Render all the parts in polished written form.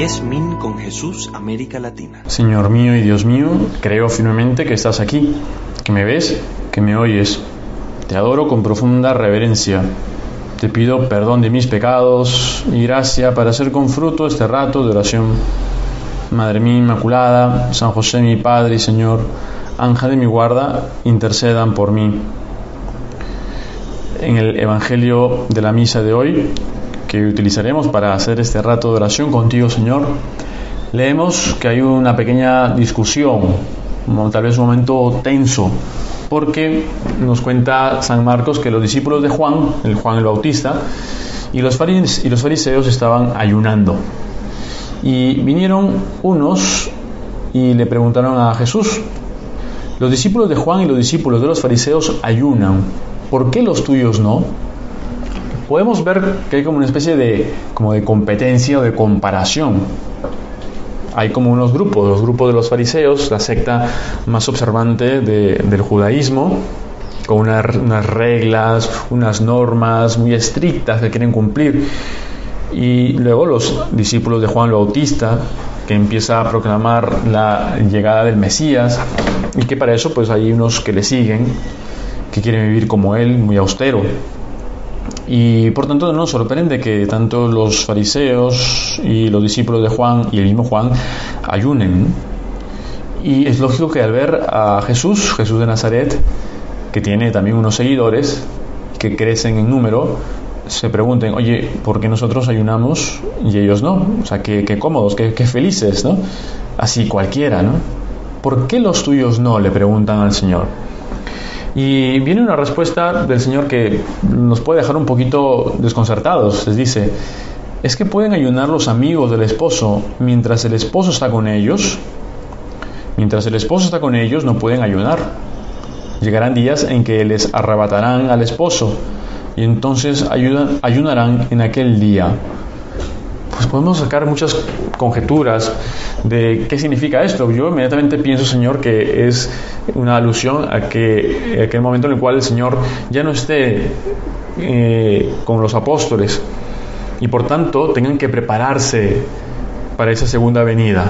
Mies Min con Jesús, América Latina. Señor mío y Dios mío, creo firmemente que estás aquí, que me ves, que me oyes. Te adoro con profunda reverencia. Te pido perdón de mis pecados y gracia para hacer con fruto este rato de oración. Madre mía Inmaculada, San José mi Padre y Señor, ángel de mi guarda, intercedan por mí. En el Evangelio de la misa de hoy, que utilizaremos para hacer este rato de oración contigo, Señor, leemos que hay una pequeña discusión, tal vez un momento tenso, porque nos cuenta San Marcos que los discípulos de Juan el Bautista, y los fariseos estaban ayunando. Y vinieron unos y le preguntaron a Jesús: los discípulos de Juan y los discípulos de los fariseos ayunan, ¿por qué los tuyos no? Podemos ver que hay como una especie de competencia o de comparación. Hay como unos grupos, los grupos de los fariseos, la secta más observante del judaísmo, con unas reglas, unas normas muy estrictas que quieren cumplir. Y luego los discípulos de Juan el Bautista, que empieza a proclamar la llegada del Mesías, y que para eso pues hay unos que le siguen, que quieren vivir como él, muy austero. Y por tanto no nos sorprende que tanto los fariseos y los discípulos de Juan y el mismo Juan ayunen. Y es lógico que al ver a Jesús de Nazaret, que tiene también unos seguidores que crecen en número, se pregunten: oye, ¿por qué nosotros ayunamos y ellos no? O sea, qué cómodos, qué felices, ¿no? Así cualquiera, ¿no? ¿Por qué los tuyos no?, le preguntan al Señor. Y viene una respuesta del Señor que nos puede dejar un poquito desconcertados. Les dice: ¿es que pueden ayunar los amigos del esposo mientras el esposo está con ellos? Mientras el esposo está con ellos no pueden ayunar. Llegarán días en que les arrebatarán al esposo y entonces ayunarán en aquel día. Pues podemos sacar muchas conjeturas de qué significa esto. Yo inmediatamente pienso, Señor, que es una alusión a que aquel momento en el cual el Señor ya no esté con los apóstoles y por tanto tengan que prepararse para esa segunda venida.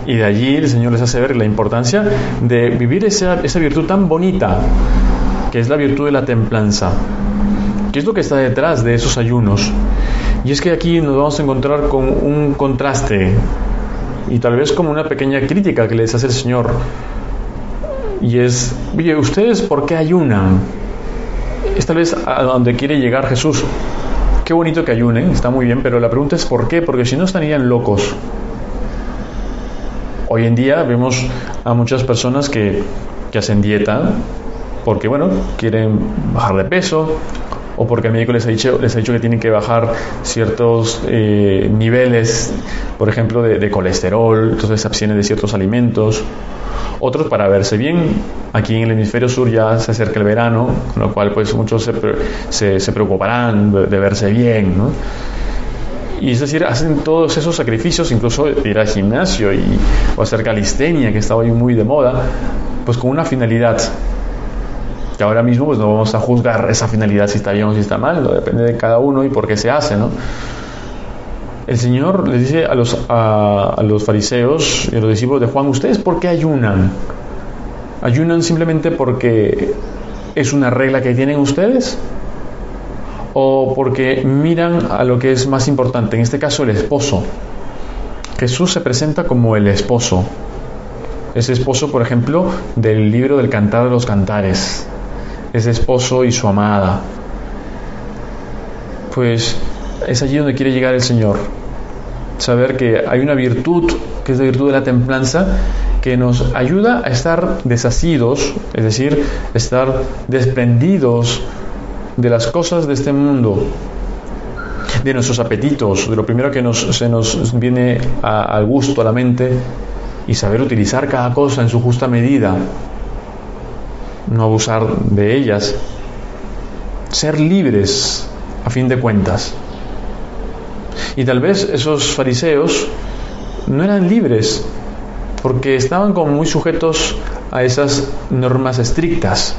Y de allí el Señor les hace ver la importancia de vivir esa virtud tan bonita, que es la virtud de la templanza. ¿Qué es lo que está detrás de esos ayunos? Y es que aquí nos vamos a encontrar con un contraste y tal vez como una pequeña crítica que les hace el Señor. Y es: oye, ¿ustedes por qué ayunan? Es tal vez a donde quiere llegar Jesús. Qué bonito que ayunen, está muy bien, pero la pregunta es ¿por qué? Porque si no estarían locos. Hoy en día vemos a muchas personas que hacen dieta porque, bueno, quieren bajar de peso, o porque el médico les ha dicho que tienen que bajar ciertos niveles, por ejemplo, de colesterol, entonces se abstienen de ciertos alimentos. Otros para verse bien. Aquí en el hemisferio sur ya se acerca el verano, con lo cual pues muchos se preocuparán de verse bien, ¿no? Y es decir, hacen todos esos sacrificios, incluso ir al gimnasio o hacer calistenia, que está hoy muy de moda, pues con una finalidad. Que ahora mismo pues no vamos a juzgar esa finalidad si está bien o si está mal, ¿no? Depende de cada uno y por qué se hace, ¿no? El Señor les dice a los fariseos y a los discípulos de Juan: ¿ustedes por qué ayunan? ¿Ayunan simplemente porque es una regla que tienen ustedes? ¿O porque miran a lo que es más importante, en este caso el esposo? Jesús se presenta como el esposo. Ese esposo, por ejemplo, del libro del Cantar de los Cantares. Ese esposo y su amada. Pues es allí donde quiere llegar el Señor. Saber que hay una virtud, que es la virtud de la templanza, que nos ayuda a estar desasidos, es decir, estar desprendidos de las cosas de este mundo, de nuestros apetitos, de lo primero que se nos viene al gusto, a la mente, y saber utilizar cada cosa en su justa medida, no abusar de ellas, ser libres a fin de cuentas. Y tal vez esos fariseos no eran libres porque estaban como muy sujetos a esas normas estrictas.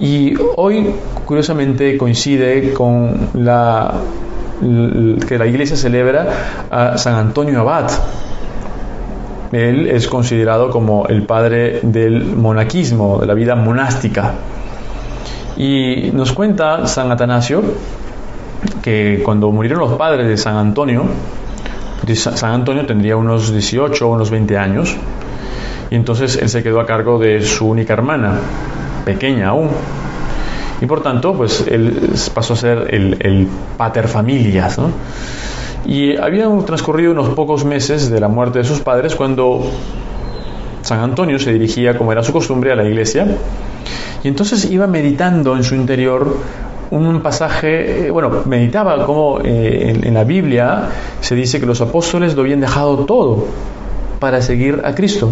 Y hoy, curiosamente, coincide con que la iglesia celebra a San Antonio Abad. Él es considerado como el padre del monaquismo, de la vida monástica. Y nos cuenta San Atanasio que cuando murieron los padres de San Antonio tendría unos 18 o unos 20 años, y entonces él se quedó a cargo de su única hermana, pequeña aún, y por tanto pues él pasó a ser el pater familias, ¿no? Y habían transcurrido unos pocos meses de la muerte de sus padres cuando San Antonio se dirigía, como era su costumbre, a la iglesia, y entonces iba meditando en su interior un pasaje, meditaba como en la Biblia se dice que los apóstoles lo habían dejado todo para seguir a Cristo.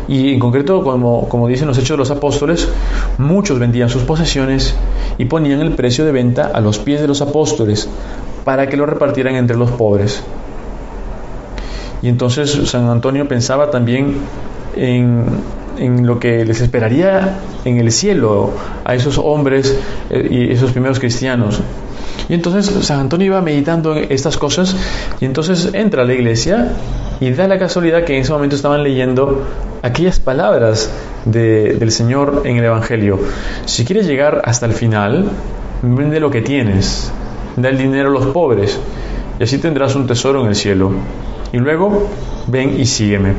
Y en concreto, como dicen los Hechos de los Apóstoles, muchos vendían sus posesiones y ponían el precio de venta a los pies de los apóstoles para que lo repartieran entre los pobres. Y entonces San Antonio pensaba también en lo que les esperaría en el cielo a esos hombres y esos primeros cristianos. Y entonces San Antonio iba meditando en estas cosas, y entonces entra a la iglesia y da la casualidad que en ese momento estaban leyendo aquellas palabras del Señor en el Evangelio: si quieres llegar hasta el final, vende lo que tienes, da el dinero a los pobres, y así tendrás un tesoro en el cielo, y luego ven y sígueme.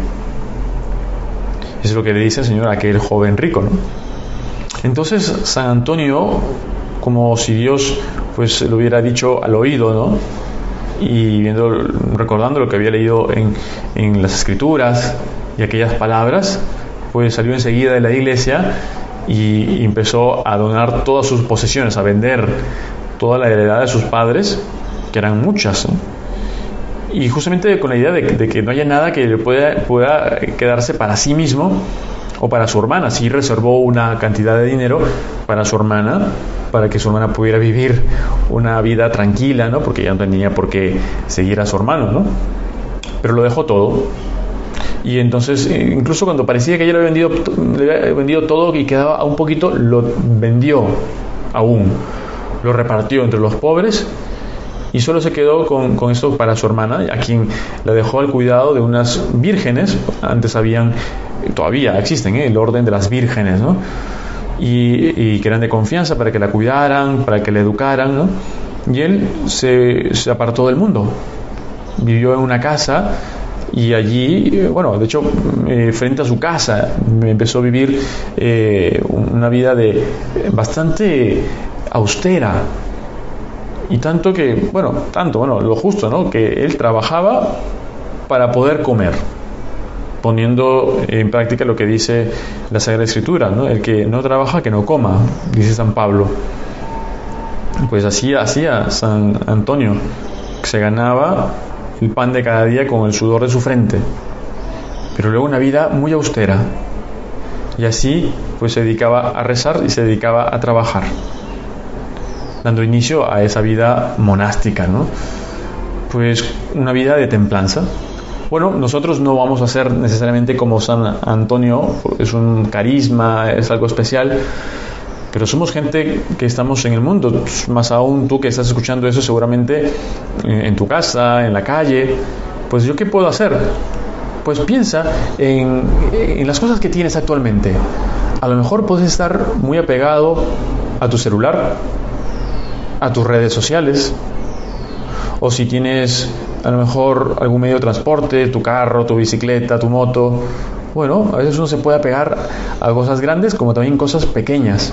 Es lo que le dice el Señor a aquel joven rico, ¿no? Entonces San Antonio, como si Dios pues lo hubiera dicho al oído, ¿no? Y recordando lo que había leído en las Escrituras y aquellas palabras, pues salió enseguida de la iglesia y empezó a donar todas sus posesiones, a vender toda la heredad de sus padres, que eran muchas, ¿no? Y justamente con la idea de que no haya nada que le pueda quedarse para sí mismo o para su hermana. Sí reservó una cantidad de dinero para su hermana, para que su hermana pudiera vivir una vida tranquila, ¿no? Porque ya no tenía por qué seguir a su hermano, ¿no? Pero lo dejó todo. Y entonces, incluso cuando parecía que ya le había vendido todo y quedaba un poquito, lo vendió aún. Lo repartió entre los pobres. Y solo se quedó con esto para su hermana, a quien la dejó al cuidado de unas vírgenes. Antes todavía existen, el orden de las vírgenes, ¿no? Y que eran de confianza para que la cuidaran, para que la educaran, ¿no? Y él se apartó del mundo. Vivió en una casa y allí, de hecho, frente a su casa, empezó a vivir una vida bastante austera. Y tanto lo justo, ¿no? Que él trabajaba para poder comer, poniendo en práctica lo que dice la Sagrada Escritura, ¿no? El que no trabaja, que no coma, dice San Pablo. Pues así hacía San Antonio, se ganaba el pan de cada día con el sudor de su frente, pero luego una vida muy austera, y así pues se dedicaba a rezar y se dedicaba a trabajar, dando inicio a esa vida monástica, ¿no? Pues una vida de templanza. Nosotros no vamos a ser necesariamente como San Antonio, es un carisma, es algo especial, pero somos gente que estamos en el mundo. Más aún tú que estás escuchando eso seguramente en tu casa, en la calle. Pues ¿yo qué puedo hacer? Pues piensa en las cosas que tienes actualmente. A lo mejor puedes estar muy apegado a tu celular, a tus redes sociales, o si tienes a lo mejor algún medio de transporte, tu carro, tu bicicleta, tu moto. A veces uno se puede apegar a cosas grandes como también cosas pequeñas.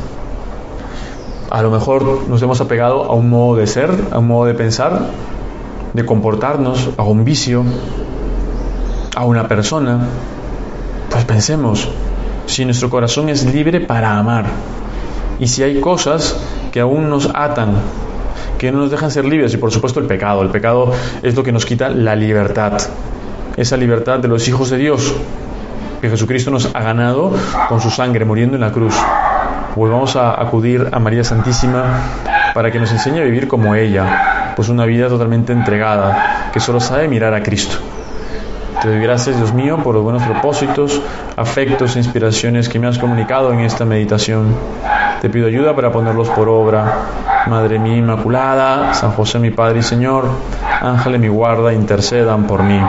A lo mejor nos hemos apegado a un modo de ser, a un modo de pensar, de comportarnos, a un vicio, a una persona. Pues pensemos, si nuestro corazón es libre para amar, y si hay cosas que aún nos atan, que no nos dejan ser libres, y por supuesto el pecado es lo que nos quita la libertad, esa libertad de los hijos de Dios que Jesucristo nos ha ganado con su sangre muriendo en la cruz. Pues vamos a acudir a María Santísima para que nos enseñe a vivir como ella, pues una vida totalmente entregada, que solo sabe mirar a Cristo. Te doy gracias, Dios mío, por los buenos propósitos, afectos e inspiraciones que me has comunicado en esta meditación. Te pido ayuda para ponerlos por obra. Madre mía Inmaculada, San José mi Padre y Señor, ángeles mi guarda, intercedan por mí.